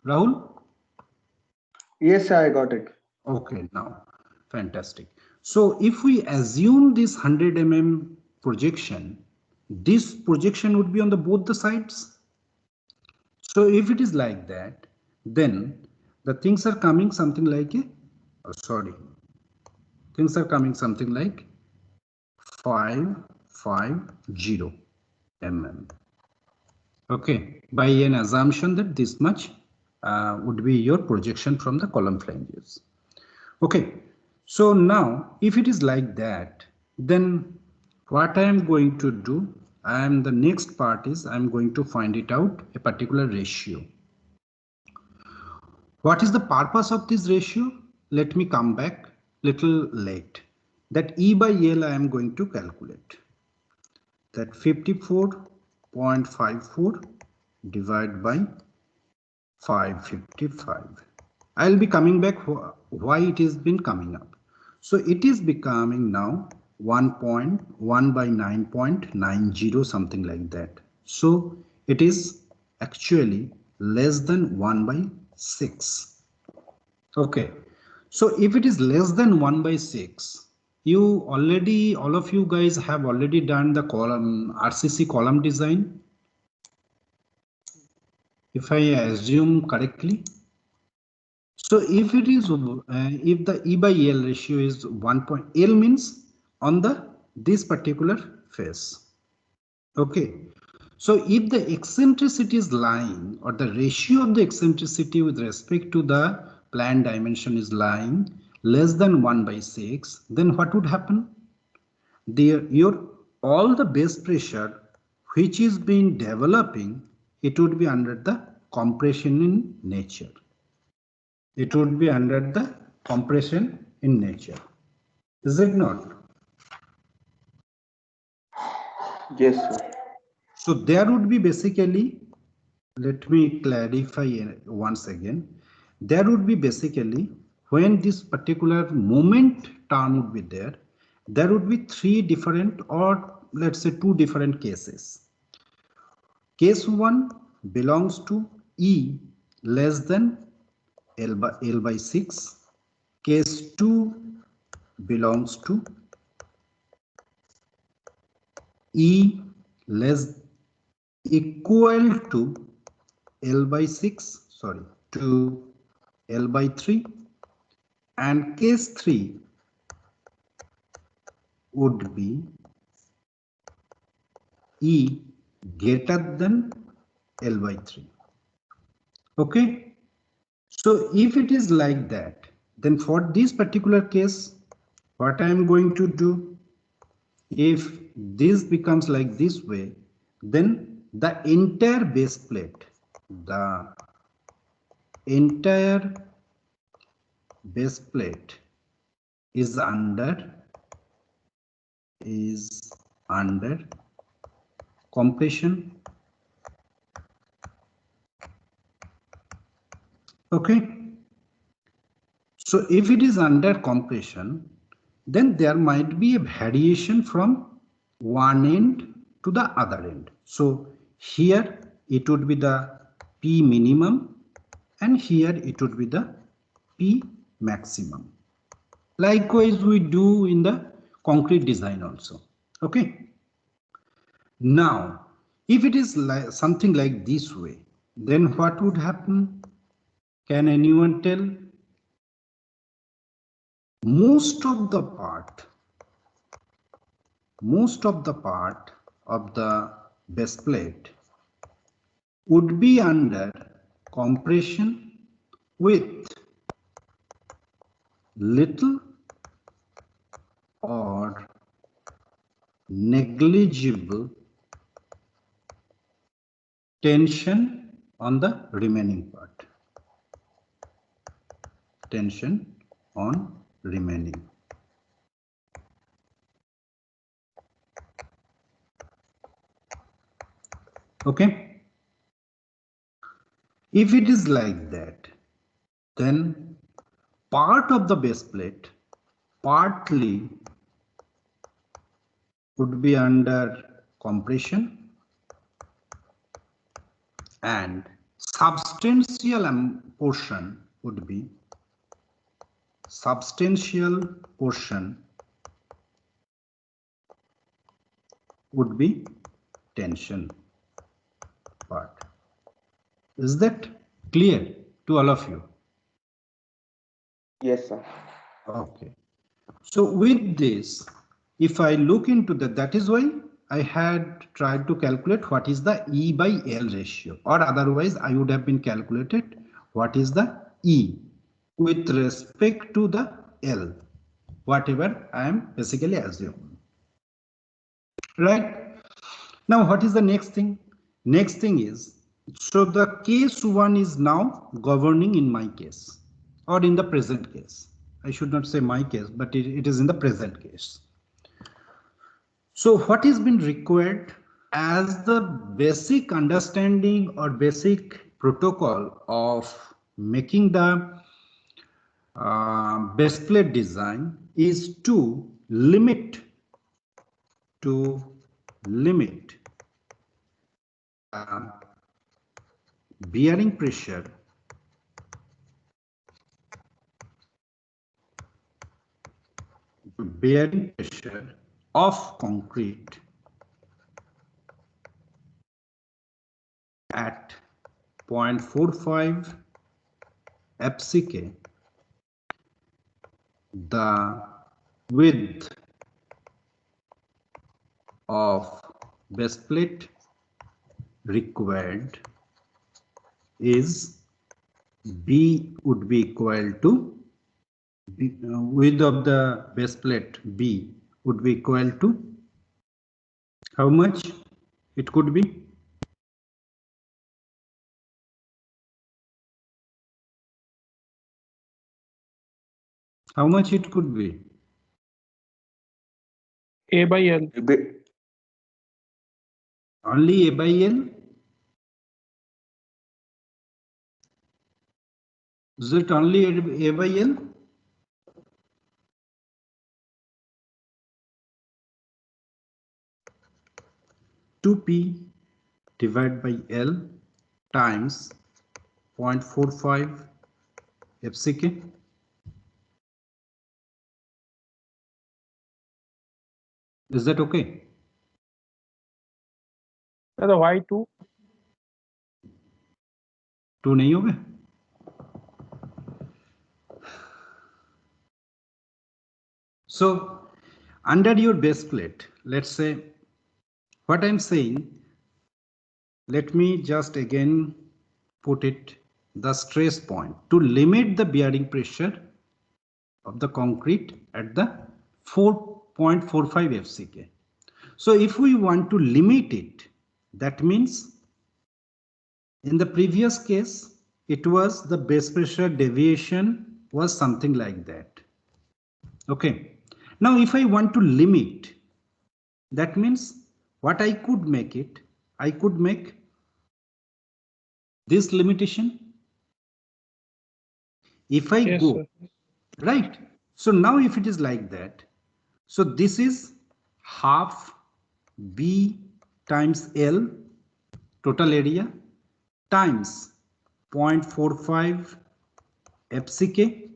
Rahul? Yes, I got it. Okay, now, fantastic. So if we assume this 100 projection, this projection would be on the both the sides. So if it is like that, then the things are coming something like a, things are coming something like 550 mm. Okay, by an assumption that this much would be your projection from the column flanges. Okay, so now if it is like that, then what I am going to do, the next part is I am going to find it out a particular ratio. What is the purpose of this ratio? Let me come back little late. That E by L I am going to calculate. That 54.54 divided by 555. I'll be coming back why it has been coming up. So it is becoming now 1.1 by 9.90, something like that. So it is actually less than 1 by 6. Okay. So if it is less than 1 by 6, all of you guys have already done the column RCC column design, if I assume correctly. So if it is if the E by L ratio is 1. L means on the this particular face. Okay. So if the eccentricity is lying, or the ratio of the eccentricity with respect to the plane dimension is lying less than 1 by 6, then what would happen? All the base pressure which is being developing, it would be under the compression in nature. It would be under the compression in nature. Is it not? Yes, sir. So there would be basically, let me clarify once again. There would be basically, when this particular moment term would be there would be three different, or let's say two different cases. Case 1 belongs to E less than L by 6. Case 2 belongs to E less equal to L by 6, to L by 3, and case 3 would be E greater than L by 3. Okay, so if it is like that, then for this particular case, what I am going to do, if this becomes like this way, then the entire base plate is under compression. Okay, so if it is under compression, then there might be a variation from one end to the other end. So here it would be the P minimum, and here it would be the P maximum. Likewise we do in the concrete design also. Okay, now if it is something like this way, then what would happen? Can anyone tell? Most of the part of the base plate would be under compression with little or negligible tension on the remaining part. Tension on remaining. Okay. If it is like that, then part of the base plate partly would be under compression, and substantial portion would be tension part. Is that clear to all of you? Yes, sir. Okay. So with this, if I look into that is why I had tried to calculate what is the E by L ratio, or otherwise I would have been calculated what is the E with respect to the L, whatever I am basically assuming. Right? Now, what is the next thing? Next thing is, so the case 1 is now governing in my case, or in the present case. I should not say my case, but it is in the present case. So what has been required as the basic understanding or basic protocol of making the base plate design is to limit bearing pressure of concrete at 0.45 FCK, the width of base plate required is B would be equal to width of the base plate B would be equal to how much it could be? How much it could be? A by L. Only A by L? Is it only A by L? P divided by L times 0.45 FCK. Is that okay? The why 2? 2 नहीं होगा? So under your base plate, let's say what I'm saying, let me just again put it the stress point to limit the bearing pressure of the concrete at the 4.45 FCK. So if we want to limit it, that means in the previous case, it was the base pressure deviation was something like that. Okay. Now, if I want to limit, that means what I could make it, I could make this limitation. If I Yes, go, sir. right. So now if it is like that, so this is half B times L total area times 0.45 FCK,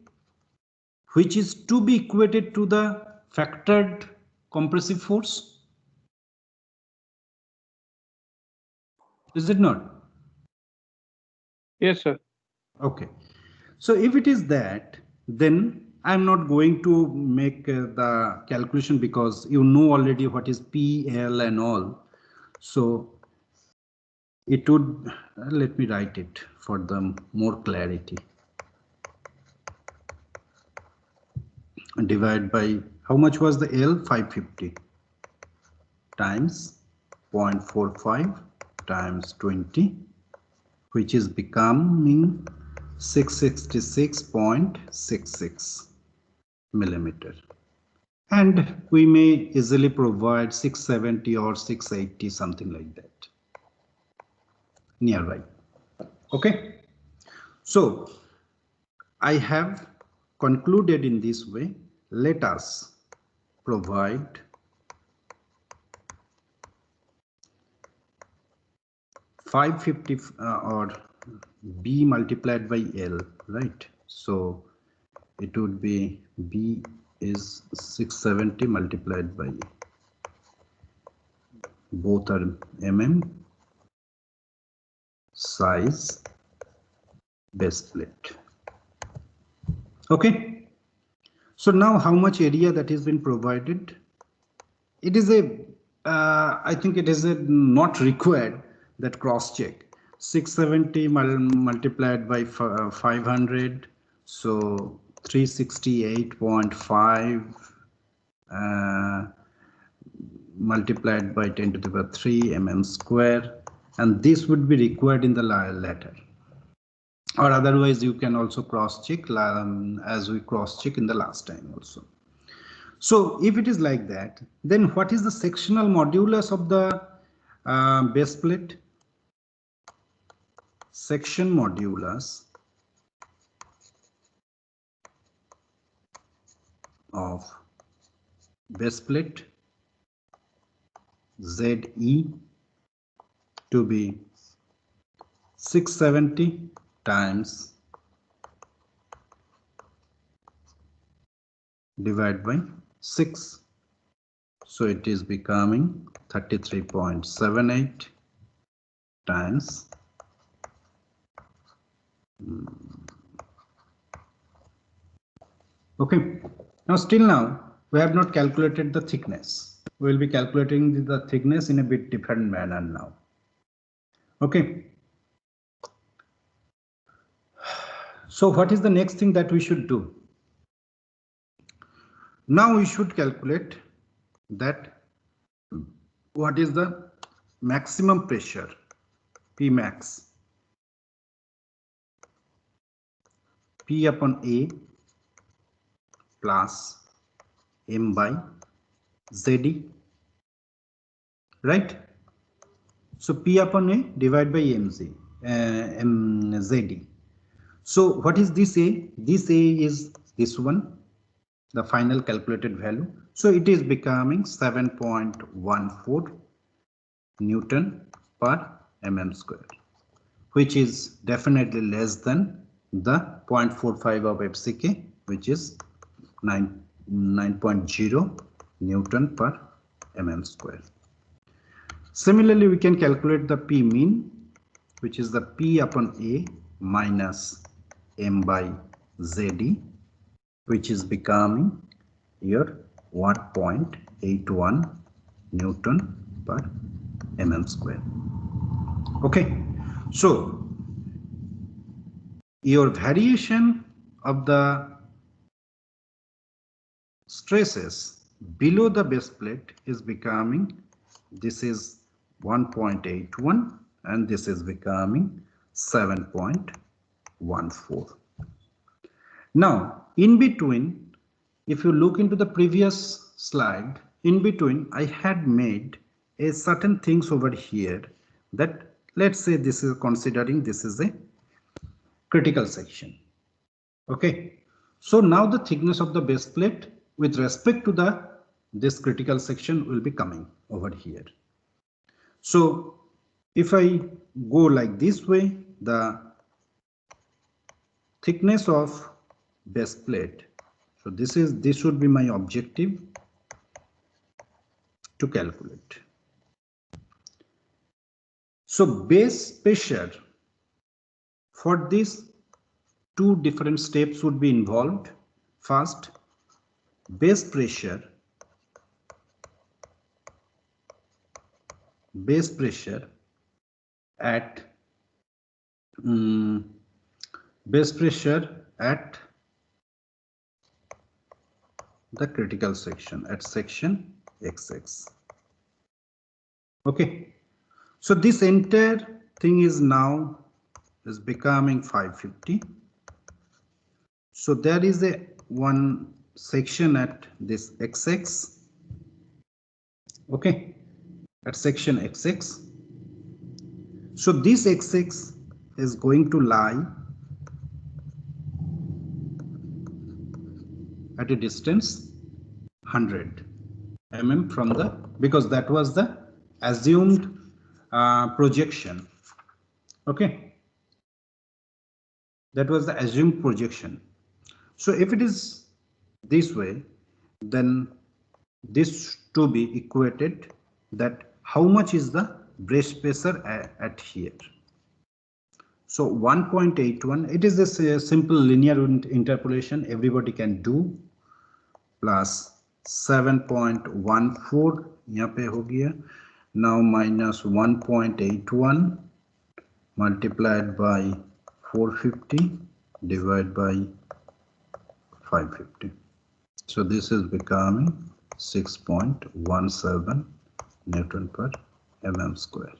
which is to be equated to the factored compressive force. Is it not? Yes, sir. Okay. So if it is that, then I'm not going to make the calculation because you know already what is PL and all. So it would, let me write it for the more clarity. Divide by, how much was the L? 550 times 0.45 times 20, which is becoming 666.66 millimeter. And we may easily provide 670 or 680, something like that, nearby. Okay. So I have concluded in this way. Let us provide 550 or B multiplied by L, right? So it would be B is 670 multiplied by, both are mm, size base plate. Okay, so now how much area that has been provided? It is a I think it is a not required that cross check. 670 multiplied by 500, so 368.5 multiplied by 10 to the power 3 mm square, and this would be required in the latter, or otherwise you can also cross check as we cross check in the last time also. So if it is like that, then what is the sectional modulus of the base plate? Section modulus of base plate ZE to be 670 times divided by 6. So it is becoming 33.78 times okay. Now still now we have not calculated the thickness. We will be calculating the thickness in a bit different manner now. Okay. So what is the next thing that we should do? Now we should calculate that what is the maximum pressure, P max, P upon A plus M by ZD, right? So P upon A divided by ZD. So what is this A? This A is this one, the final calculated value. So it is becoming 7.14 Newton per mm square, which is definitely less than the 0.45 of FCK, which is 9.0 Newton per mm square. Similarly, we can calculate the P mean, which is the P upon A minus M by ZD, which is becoming here 1.81 Newton per mm square. Okay, so your variation of the stresses below the base plate is becoming, this is 1.81 and this is becoming 7.14. Now in between, if you look into the previous slide, in between I had made a certain things over here that, let's say this is considering this is a critical section. Okay, so now the thickness of the base plate with respect to this critical section will be coming over here. So if I go like this way, the thickness of base plate, so this should be my objective to calculate. So base pressure, for these two different steps would be involved. First, base pressure at the critical section, at section XX. Okay, so this entire thing is now becoming 550. So there is a one section at this XX, okay, at section XX. So this XX is going to lie at a distance 100 mm from the, because that was the assumed projection. Okay, That was the assumed projection. So if it is this way, then this to be equated that how much is the breast pressure at here. So 1.81, it is this simple linear interpolation everybody can do, plus 7.14 यहाँ पे हो गया, now minus 1.81 multiplied by 450 divided by 550. So this is becoming 6.17 Newton per mm square.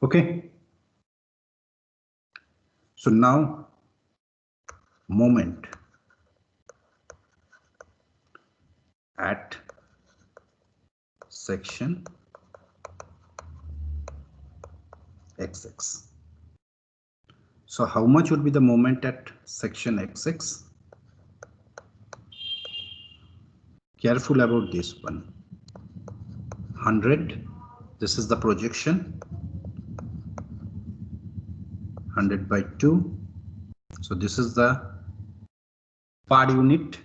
Okay. So now moment at section XX. So how much would be the moment at section XX? Careful about this one. 100. This is the projection. 100 by 2. So this is the per unit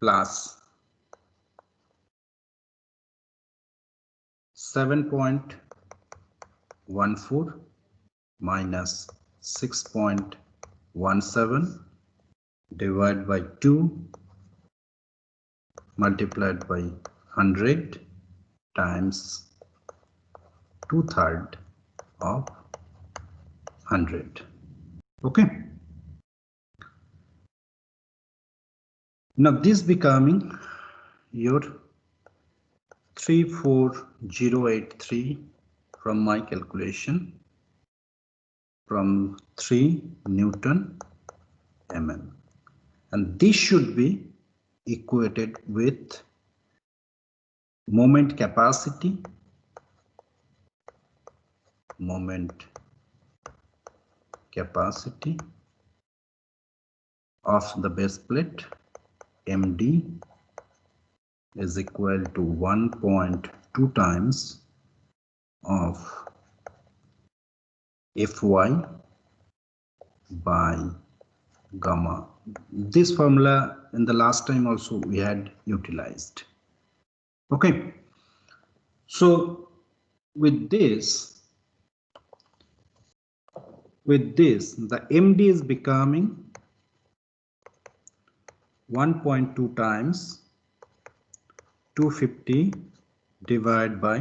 plus 7.14 minus 6.17 divided by 2 multiplied by 100 times 2/3 of 100. Okay. Now this becoming your 34083 from my calculation from 3 Newton mm, and this should be equated with moment capacity of the base plate MD is equal to 1.2 times of Fy by gamma. This formula in the last time also we had utilized. Okay. So with this the MD is becoming 1.2 times 250 divided by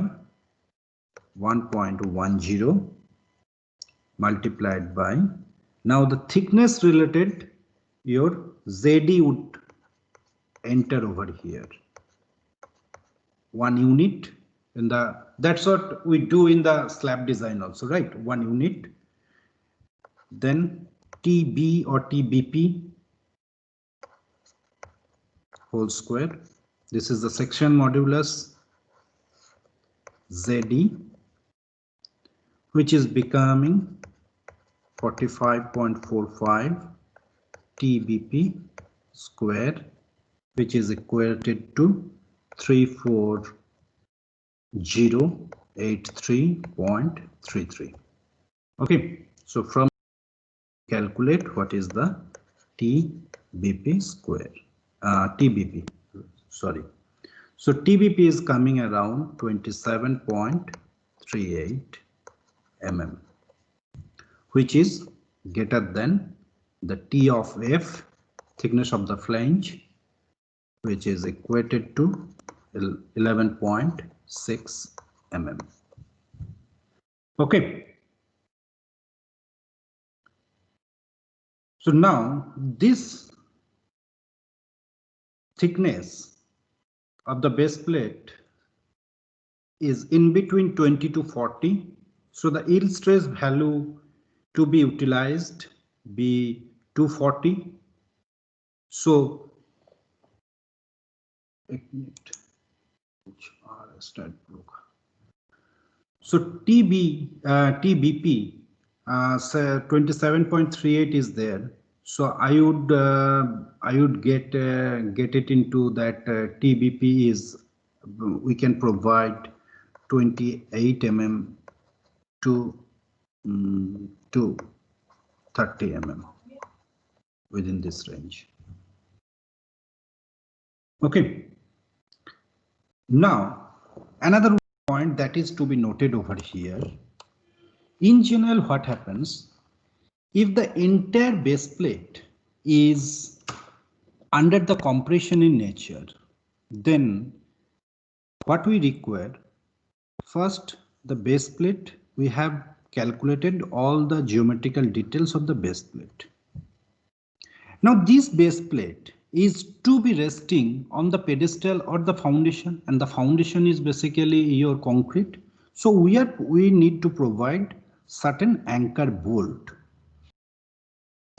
1.10 multiplied by, now the thickness related your ZD would enter over here, 1 unit in the, that's what we do in the slab design also, right? 1 unit, then TB or TBP whole square. This is the section modulus ZD, which is becoming 45.45 TBP square, which is equated to 34083.33. Okay, so from calculate what is the TBP square, TBP, sorry. So TBP is coming around 27.38 mm, which is greater than the T of F, thickness of the flange, which is equated to 11.6 mm. Okay. So now this thickness of the base plate is in between 20 to 40. So the yield stress value to be utilized be 240. So so TBP 27.38 is there. So I would get it into that TBP is, we can provide 28 mm to to 30 mm within this range. Okay. Now, another point that is to be noted over here. In general, what happens if the entire base plate is under the compression in nature, then what we require, first the base plate, we have calculated all the geometrical details of the base plate. Now this base plate is to be resting on the pedestal or the foundation, and the foundation is basically your concrete. So we need to provide certain anchor bolt.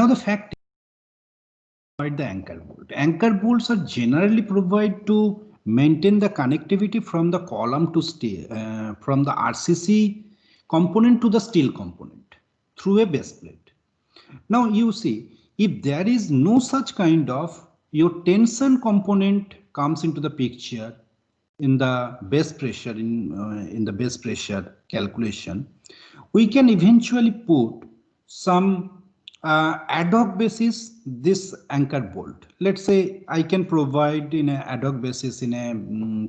Now the fact is, provide the anchor bolt. Anchor bolts are generally provided to maintain the connectivity from the column to steel, from the RCC component to the steel component through a base plate. Now you see, if there is no such kind of, your tension component comes into the picture in the base pressure, in the base pressure calculation, we can eventually put some ad hoc basis this anchor bolt. Let's say I can provide in a ad hoc basis in a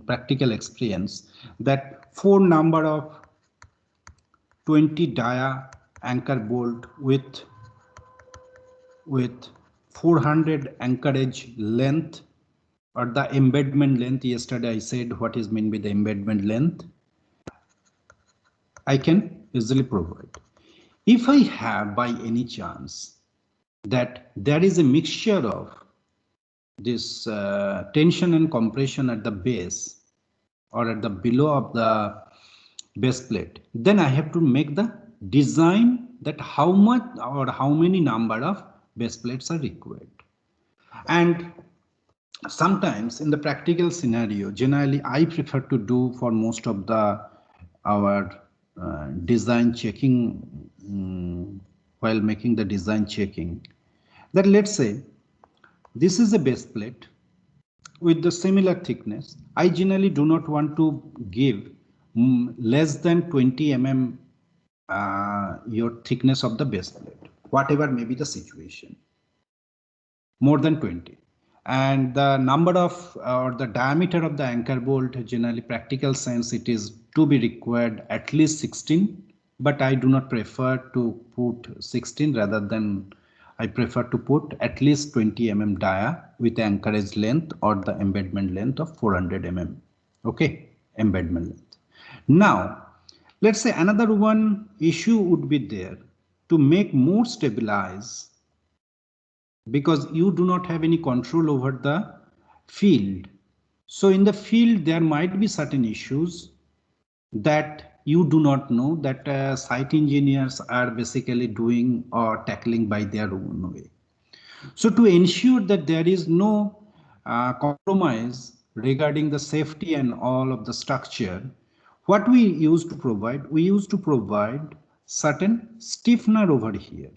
practical experience that 4 number of 20 dia anchor bolt with 400 anchorage length, or the embedment length. Yesterday I said what is meant by the embedment length. I can easily provide. If I have by any chance that there is a mixture of this tension and compression at the base or at the below of the base plate, then I have to make the design that how much or how many number of base plates are required. And sometimes in the practical scenario, generally I prefer to do for most of our design checking, while making the design checking, that let's say this is a base plate with the similar thickness. I generally do not want to give less than 20 mm your thickness of the base plate, whatever may be the situation, more than 20. And the number of or the diameter of the anchor bolt, generally practical sense, it is to be required at least 16, but I do not prefer to put 16, rather than I prefer to put at least 20 mm dia with anchorage length or the embedment length of 400 mm. Okay, embedment length. Now let's say another one issue would be there to make more stabilize, because you do not have any control over the field. So in the field there might be certain issues that you do not know, that site engineers are basically doing or tackling by their own way. So to ensure that there is no compromise regarding the safety and all of the structure, what we used to provide, we used to provide certain stiffener over here.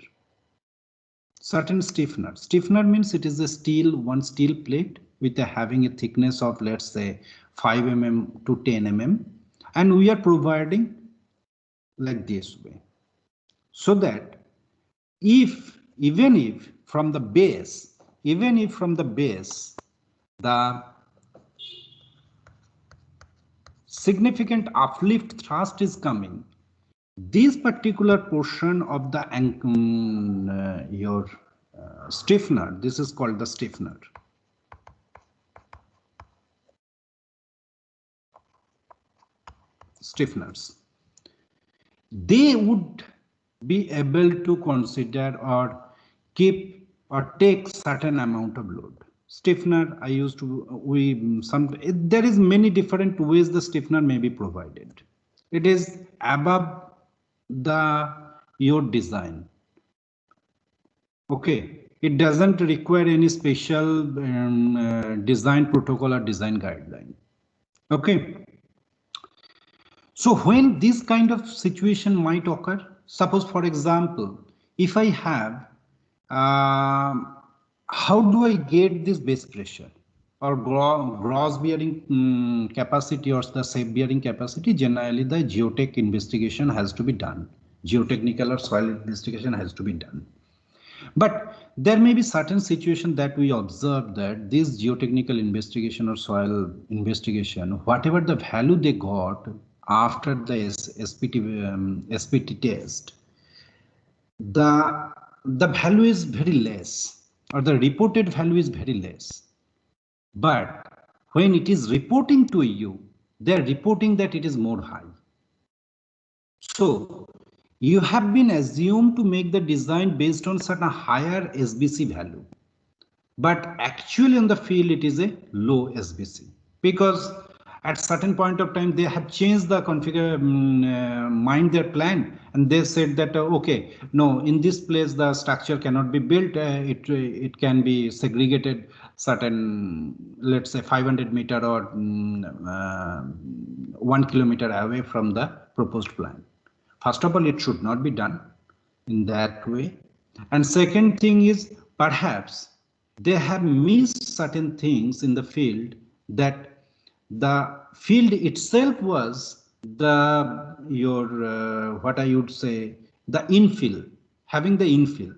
Certain stiffener. Stiffener means it is a steel, one steel plate with having a thickness of, let's say, 5 mm to 10 mm, and we are providing like this way, so that even if from the base the significant uplift thrust is coming, this particular portion of the stiffener, this is called the stiffener. Stiffeners, they would be able to consider or keep or take certain amount of load. Stiffener, there is many different ways the stiffener may be provided. It is above your design. Okay, it doesn't require any special design protocol or design guideline. Okay. So when this kind of situation might occur, suppose for example, if I have, how do I get this base pressure or gross bearing capacity or the safe bearing capacity? Generally the geotech investigation has to be done. geotechnical or soil investigation has to be done. But there may be certain situation that we observe that this geotechnical investigation or soil investigation, whatever the value they got after the SPT test, the value is very less, or the reported value is very less. But when it is reporting to you, they are reporting that it is more high. So you have been assumed to make the design based on certain higher SBC value, but actually on the field it is a low SBC, because at certain point of time they have changed the configure mind their plan, and they said that okay, no, in this place the structure cannot be built, it can be segregated certain, let's say 500 meter or 1 kilometer away from the proposed plan. First of all, it should not be done in that way. And second thing is, perhaps they have missed certain things in the field, that the field itself was what I would say, the infill, having the infill.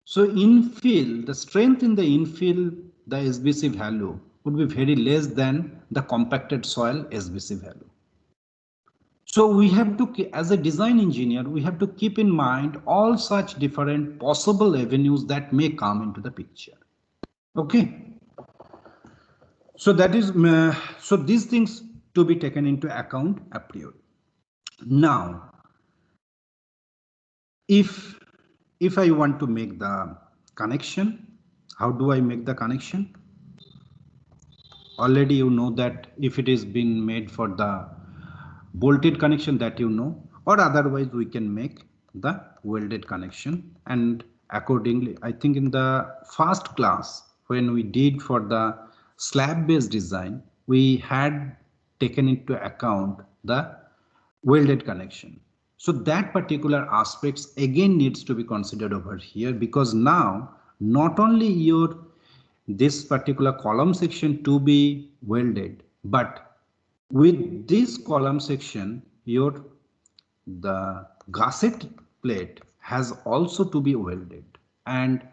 So infill, the strength in the infill, the SBC value would be very less than the compacted soil SBC value. So we have to, as a design engineer, we have to keep in mind all such different possible avenues that may come into the picture. Okay. So that is, so these things to be taken into account a priori. Now, if I want to make the connection, how do I make the connection? Already you know that if it is being made for the bolted connection, that you know, or otherwise we can make the welded connection. And accordingly, I think in the first class when we did for the slab based design, we had taken into account the welded connection. So that particular aspects again needs to be considered over here, because now not only this particular column section to be welded, but with this column section, the gusset plate has also to be welded. And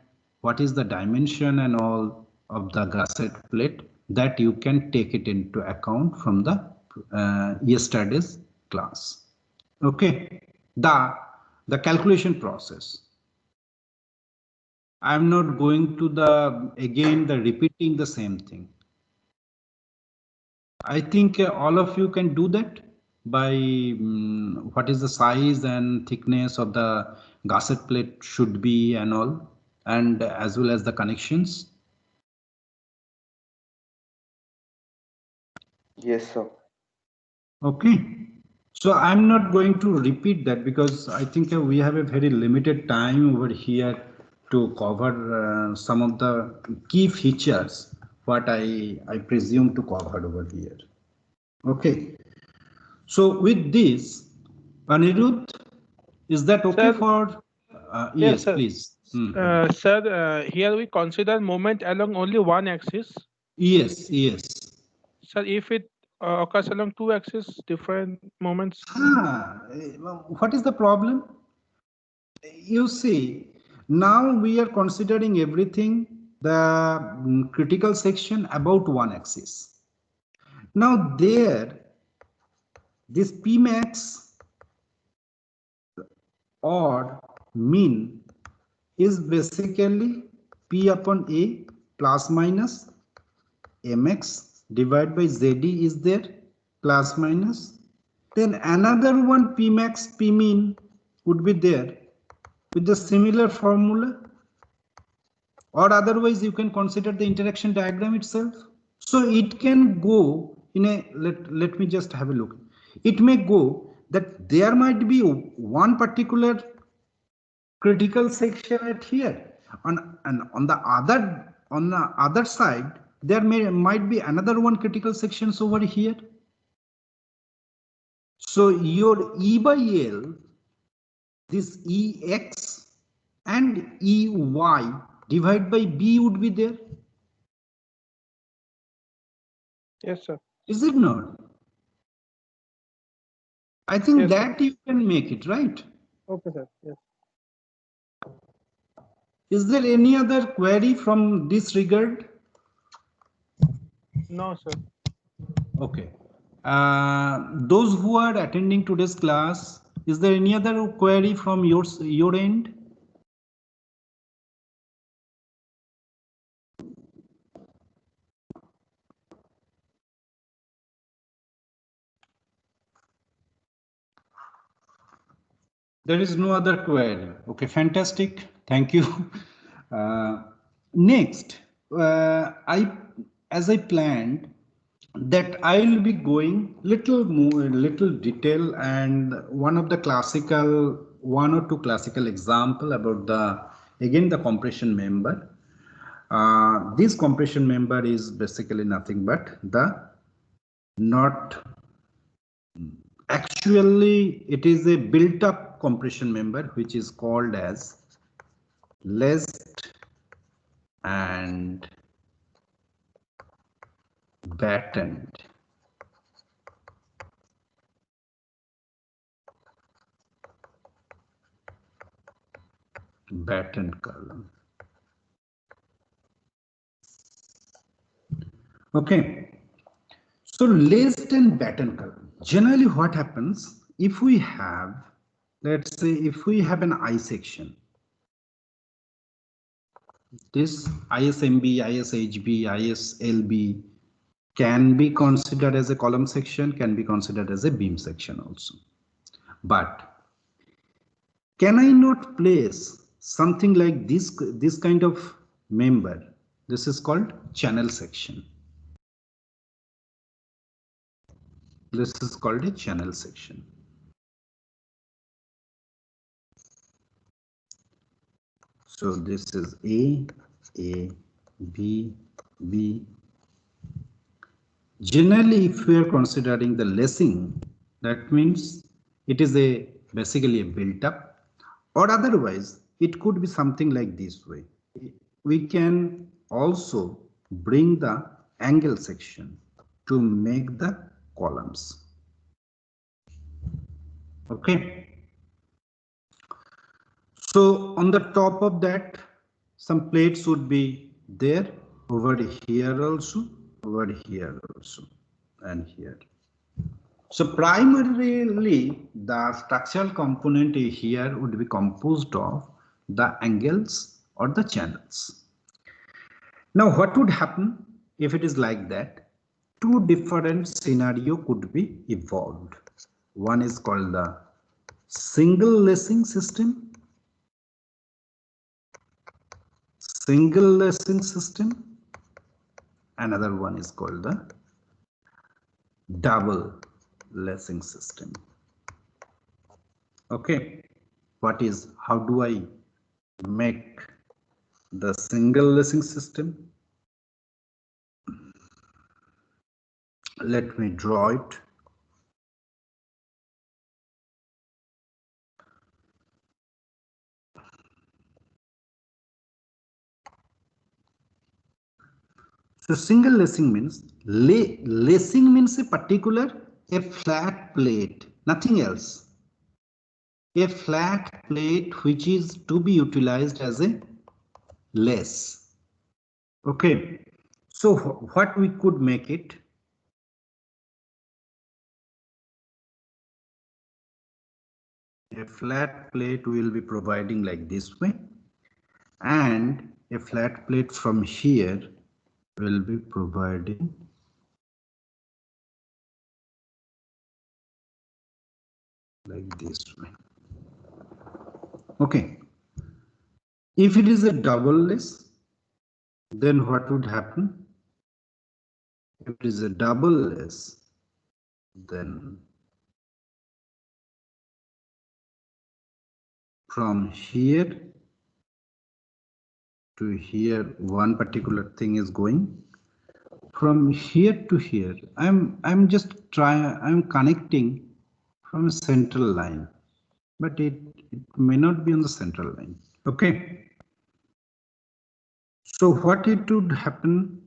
what is the dimension and all of the gusset plate, that you can take it into account from the yesterday's class. Okay, the calculation process. I am not going to the repeating the same thing. I think all of you can do that by what is the size and thickness of the gusset plate should be and all, and as well as the connections. Yes, sir. Okay. So I'm not going to repeat that, because I think we have a very limited time over here to cover some of the key features what I presume to cover over here. Okay. So with this, Anirudh, is that okay, Sir, for? Yes, sir. please. Sir, here we consider movement along only one axis. Yes, yes. Sir, if it occurs along two axes, different moments. What is the problem? You see, now we are considering everything, the critical section about one axis. Now there, this Pmax or mean is basically P upon A plus minus Mx divided by Zd is there, plus minus. Then another one Pmax P mean would be there with the similar formula, or otherwise you can consider the interaction diagram itself. So it can go in a, let me just have a look. It may go that there might be one particular critical section at here, and on the other side there might be another one critical sections over here. So your E by L, this Ex and Ey divided by B would be there. Yes, sir. Is it not? I think Yes, that you can make it, right? Okay, sir. Yes. Is there any other query from this regard? No, sir. Okay. Those who are attending today's class, is there any other query from your end? There is no other query. Okay, fantastic. Thank you. Next, as I planned, that I will be going little detail, and one or two classical example about the compression member. This compression member is basically nothing but not actually, it is a built up compression member which is called as laced and battened. Battened column. Okay. So laced and battened column. Generally what happens if we have, let's say if we have an I section, this ISMB, ISHB, ISLB can be considered as a column section, can be considered as a beam section also. But can I not place something like this kind of member? This is called channel section. This is called a channel section. So this is A, B, B. Generally, if we are considering the lacing, that means it is basically a built up, or otherwise it could be something like this way. We can also bring the angle section to make the columns. Okay. So on the top of that, some plates would be there over here also, over here also, and here. So primarily the structural component here would be composed of the angles or the channels. Now what would happen if it is like that? Two different scenario could be evolved. One is called the single lacing system, another one is called the double lacing system. Okay, how do I make the single lacing system? Let me draw it. So single lacing means lacing means a flat plate, nothing else. A flat plate which is to be utilized as a lace. Okay. So what we could make it? A flat plate will be providing like this way, and a flat plate from here will be providing like this way. Okay. If it is a double lace, then what would happen? If it is a double lace, then from here to here one particular thing is going. From here to here, I'm connecting from a central line, but it may not be on the central line. Okay. So what it would happen?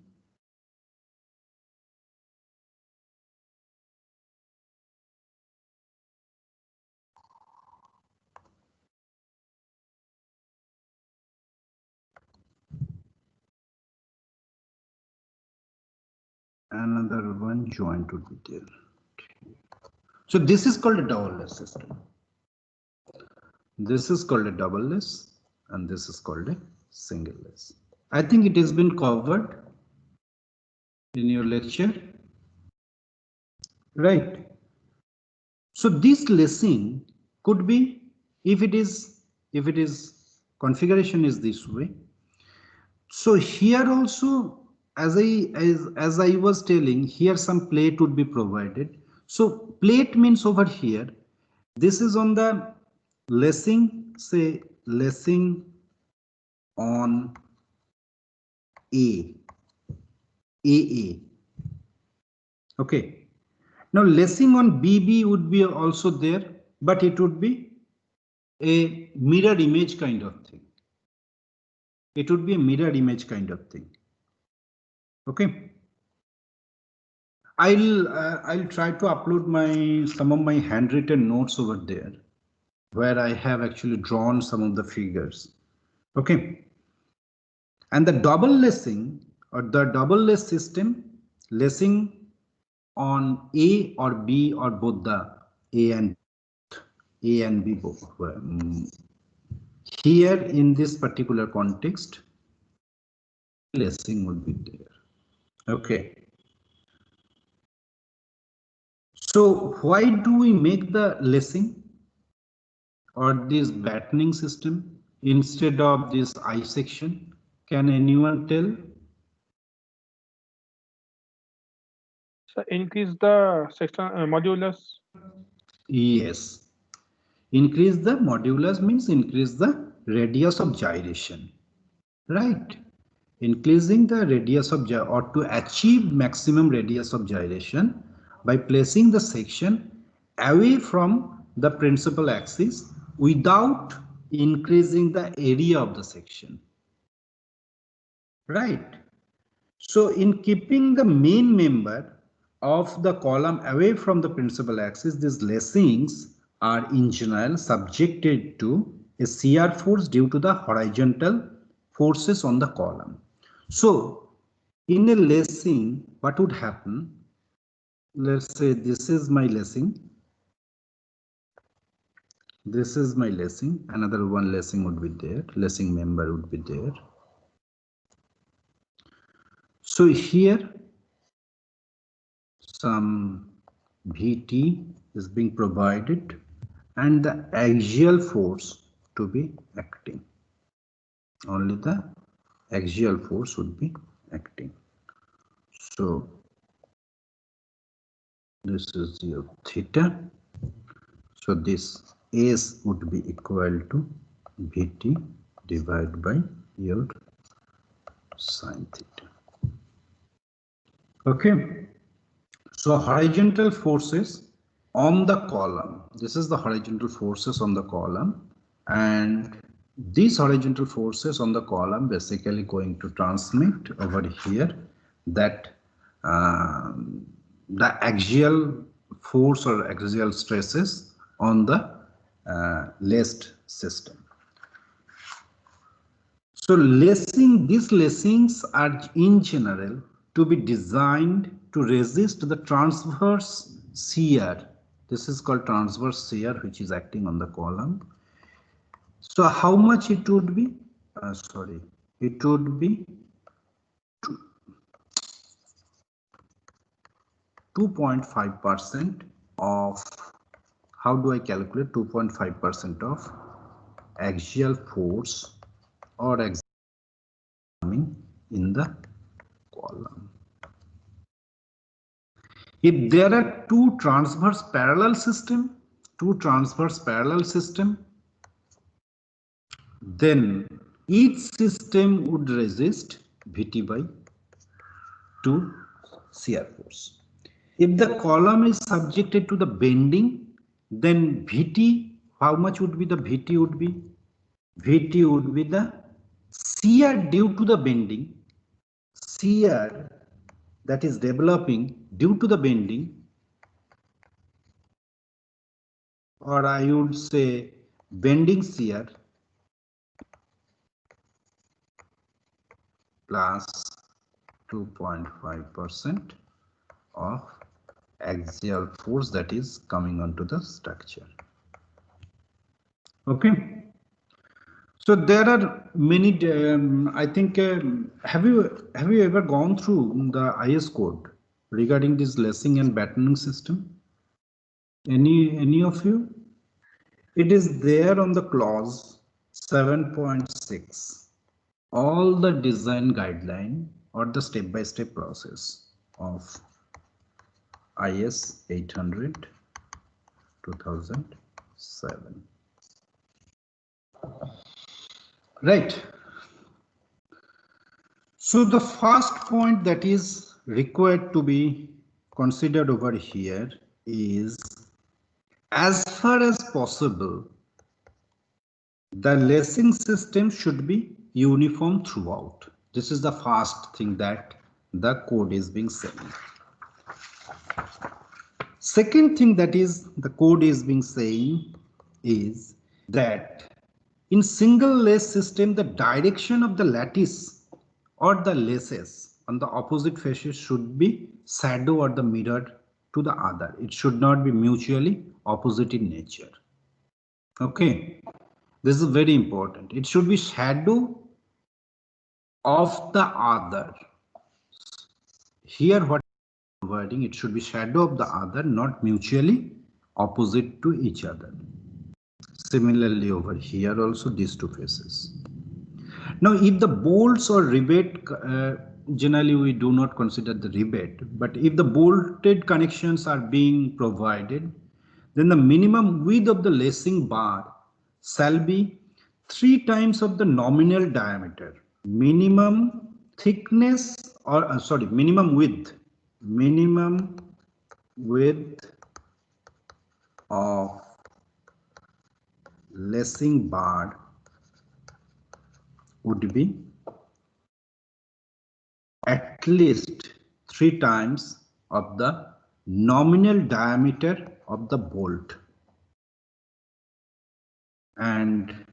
another one joint would be there. So this is called a double-less system. This is called a double-less and this is called a single-less. I think it has been covered in your lecture, right? So this lessing could be, if it is configuration is this way. So here also, as I was telling, here some plate would be provided. So plate means over here, this is on the lessing, say lessing on AA. Okay. Now lessing on BB would be also there, but it would be a mirror image kind of thing. It would be a mirror image kind of thing. Okay. I'll try to upload some of my handwritten notes over there, where I have actually drawn some of the figures. Okay. And the double lessing or the double-less system, lessing on A or B or both the A and B both. Here in this particular context, lessing would be there. Okay. So why do we make the lessing or this battening system instead of this I section? Can anyone tell? So increase the section modulus. Yes. Increase the modulus means increase the radius of gyration, right? Increasing the radius of or to achieve maximum radius of gyration by placing the section away from the principal axis without increasing the area of the section, right? So in keeping the main member of the column away from the principal axis, these lessings are in general subjected to a shear force due to the horizontal forces on the column. So in a lessing, what would happen? Let's say this is my lessing. This is my lessing. Another one lessing would be there. Lessing member would be there. So here some Vt is being provided and the axial force to be acting. Only the axial force would be acting. So this is your theta. So this S would be equal to Vt divided by your sine theta. Okay. So horizontal forces on the column. This is the horizontal forces on the column, and these horizontal forces on the column basically going to transmit over here that the axial force or axial stresses on the laced system. So these lessings are in general to be designed to resist the transverse shear. This is called transverse shear, which is acting on the column. So how much it would be? It would be 2.5% of, how do I calculate 2.5% of axial force or axial in the column. If there are two transverse parallel system, then each system would resist Vt by 2 shear force. If the column is subjected to the bending, then Vt, how much would be the Vt would be? Vt would be the shear due to the bending, shear that is developing due to the bending, or I would say bending shear plus 2.5% of axial force that is coming onto the structure. Okay. So there are many. I think have you ever gone through the IS code regarding this lacing and battening system? Any of you? It is there on the clause 7.6. All the design guideline or the step-by-step process of IS 800 2007. Right. So the first point that is required to be considered over here is, as far as possible, the lacing system should be uniform throughout. This is the first thing that the code is being said. Second thing that is the code is being saying is that in single lace system, the direction of the lattice or the laces on the opposite faces should be shadow or the mirror to the other. It should not be mutually opposite in nature. Okay, this is very important. It should be shadow of the other. Here what wording, it should be shadow of the other, not mutually opposite to each other. Similarly over here also these two faces. Now if the bolts or rivet, generally we do not consider the rivet, but if the bolted connections are being provided, then the minimum width of the lacing bar shall be 3 times of the nominal diameter. Minimum thickness or minimum width of lacing bar would be at least 3 times of the nominal diameter of the bolt. And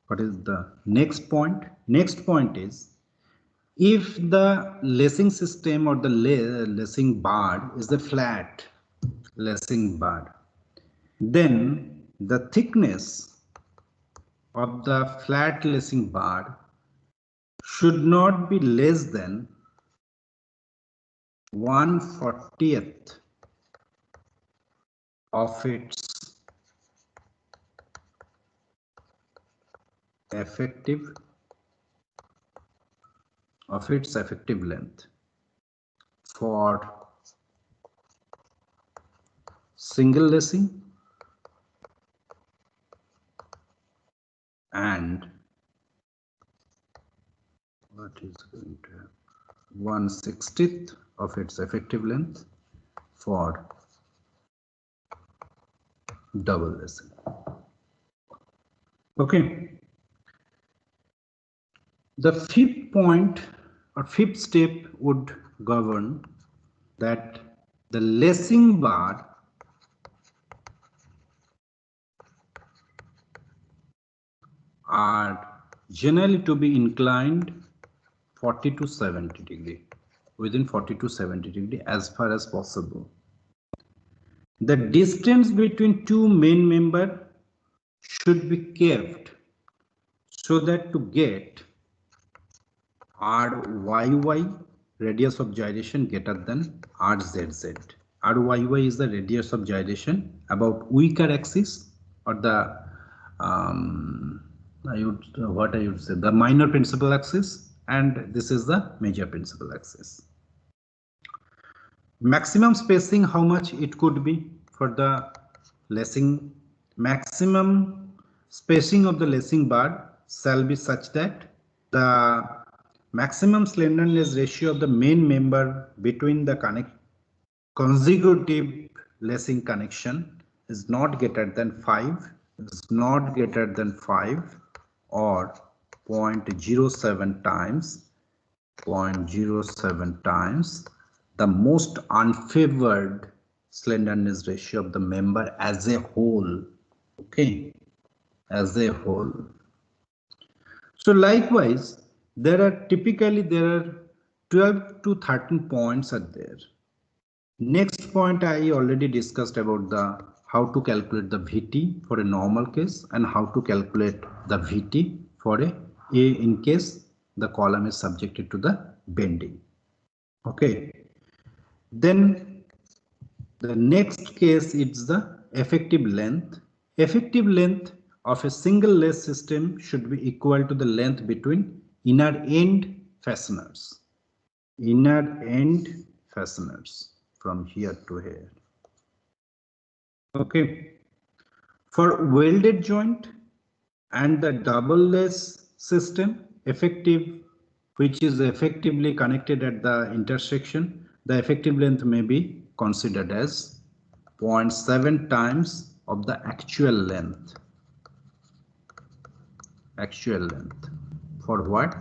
what is the next point? Next point is, if the lacing system or the lacing bar is a flat lacing bar, then the thickness of the flat lacing bar should not be less than 1/40th of its effective length for single lacing and what is going to have 1/60th of its effective length for double lacing. Okay. The fifth point or fifth step would govern that the lacing bar are generally to be inclined 40 to 70 degree, within 40 to 70 degree as far as possible. The distance between two main members should be kept so that to get RYY, radius of gyration, greater than RZZ. RYY is the radius of gyration about weaker axis or the I would say the minor principal axis, and this is the major principal axis. Maximum spacing, how much it could be for the lacing? Maximum spacing of the lacing bar shall be such that the maximum slenderness ratio of the main member between the consecutive lacing connection is not greater than 5, or 0.07 times the most unfavored slenderness ratio of the member as a whole. Okay, as a whole. So likewise, there are 12 to 13 points are there. Next point, I already discussed about the how to calculate the VT for a normal case and how to calculate the VT for a in case the column is subjected to the bending. Okay. Then the next case is the effective length. Effective length of a single lace system should be equal to the length between inner end fasteners. Inner end fasteners from here to here. Okay. For welded joint and the double lace system, effective, which is effectively connected at the intersection, the effective length may be considered as 0.7 times of the actual length. Actual length. For what?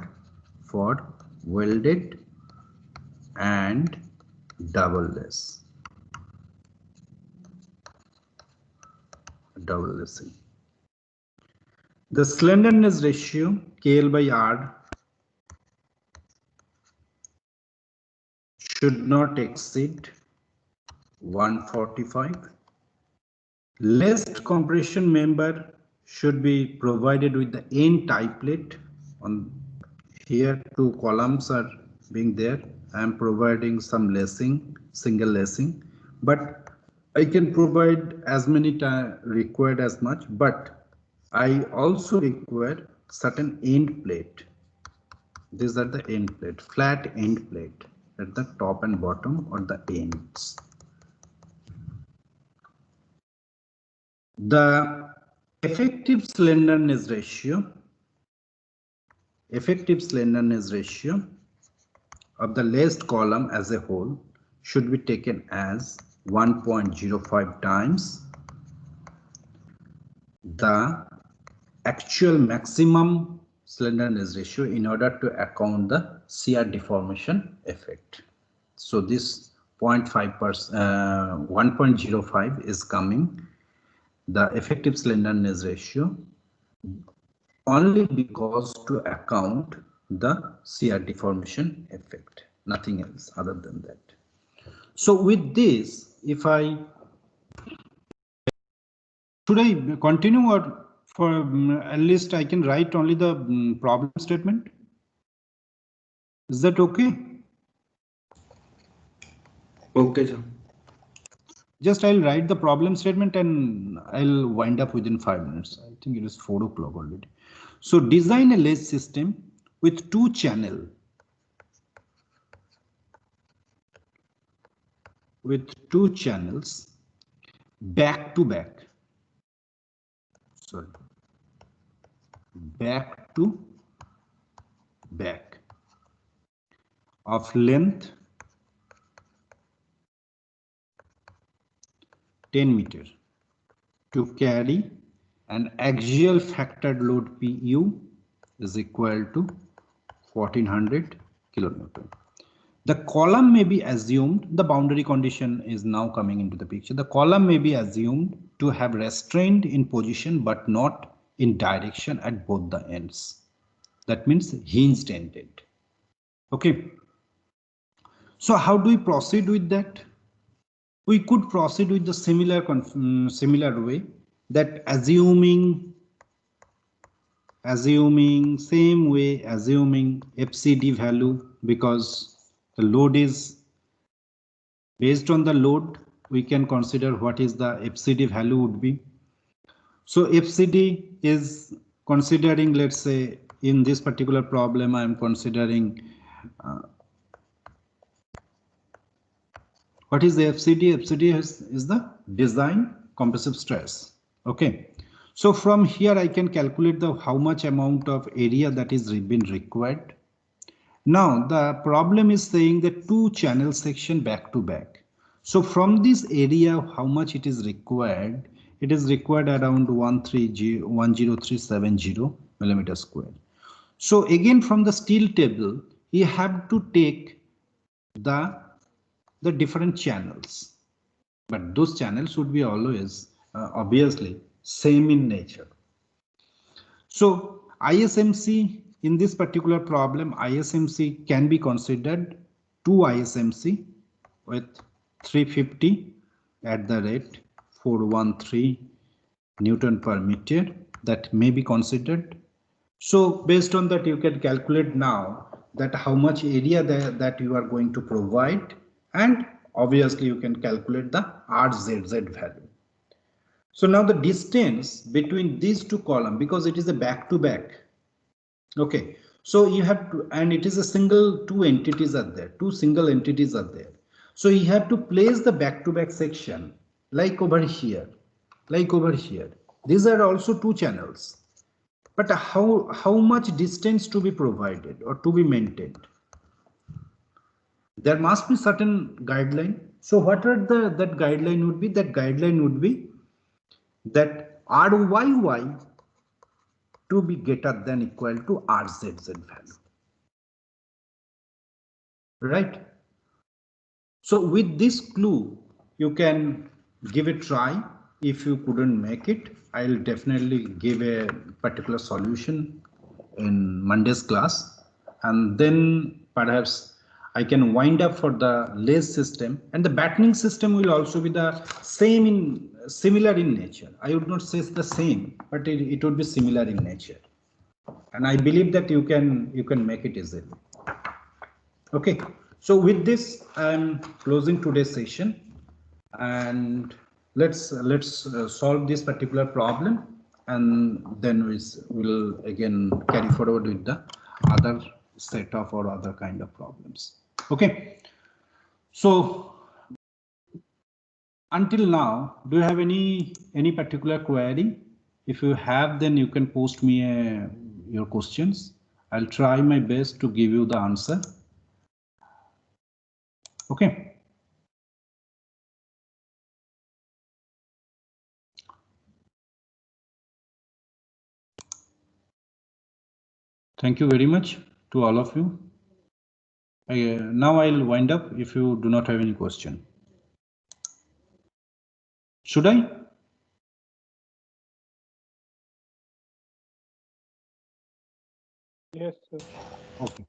For welded and double lace. Double lacing. The slenderness ratio KL by R should not exceed 145. Laced compression member should be provided with the end tie plate. On here, two columns are being there. I am providing some lacing, single lacing, but I can provide as many required as much, but I also require certain end plate. These are the end plate, flat end plate at the top and bottom or the ends. The effective slenderness ratio of the laced column as a whole should be taken as 1.05 times the actual maximum slenderness ratio in order to account the shear deformation effect. So this 1.05 is coming the effective slenderness ratio only because to account the shear deformation effect, nothing else other than that. So with this, if I should I continue or for at least I can write only the problem statement? Is that okay? Okay, sir. Just I'll write the problem statement and I'll wind up within 5 minutes. I think it is 4 o'clock already. So design a lace system with 2 channels. With 2 channels back to back. Sorry. Back to back of length 10 meter to carry an axial factored load PU is equal to 1400 kilonewton. The column may be assumed, the boundary condition is now coming into the picture. The column may be assumed to have restrained in position but not in direction at both the ends. That means hinged ended. Okay. So how do we proceed with that? We could proceed with the similar way that assuming FCD value because the load is based on the load, we can consider what is the FCD value would be. So FCD is considering, let's say in this particular problem, I am considering what is the FCD? FCD is the design compressive stress. Okay. So from here I can calculate the how much amount of area that is been required. Now the problem is saying that 2 channel section back to back. So from this area how much it is required? It is required around 10370 millimeter square. So again from the steel table you have to take the different channels, but those channels would be always obviously same in nature. So ISMC in this particular problem, ISMC can be considered 2 ISMC with 350 at the rate 413 Newton per meter, that may be considered. So based on that, you can calculate now that how much area that you are going to provide, and obviously you can calculate the RZZ value. So now the distance between these two columns, because it is a back to back, okay, so you have to, and it is a single, two entities are there, two single entities are there. So you have to place the back to back section like over here, like over here. These are also two channels. But how much distance to be provided or to be maintained? There must be certain guideline. So what are that guideline would be? That guideline would be that RYY to be greater than equal to RZZ value. Right? So with this clue, you can give a try. If you couldn't make it, I'll definitely give a particular solution in Monday's class, and then perhaps I can wind up for the lace system, and the battening system will also be the same in similar in nature. I would not say it's the same, but it would be similar in nature, and I believe that you can make it easily. Okay, so with this, I'm closing today's session, and let's solve this particular problem, and then we'll again carry forward with the other set of or other kind of problems. Okay, so until now, do you have any particular query? If you have, then you can post me your questions. I'll try my best to give you the answer. Okay. Thank you very much to all of you. Now I'll wind up if you do not have any question. Should I? Yes, sir. Okay.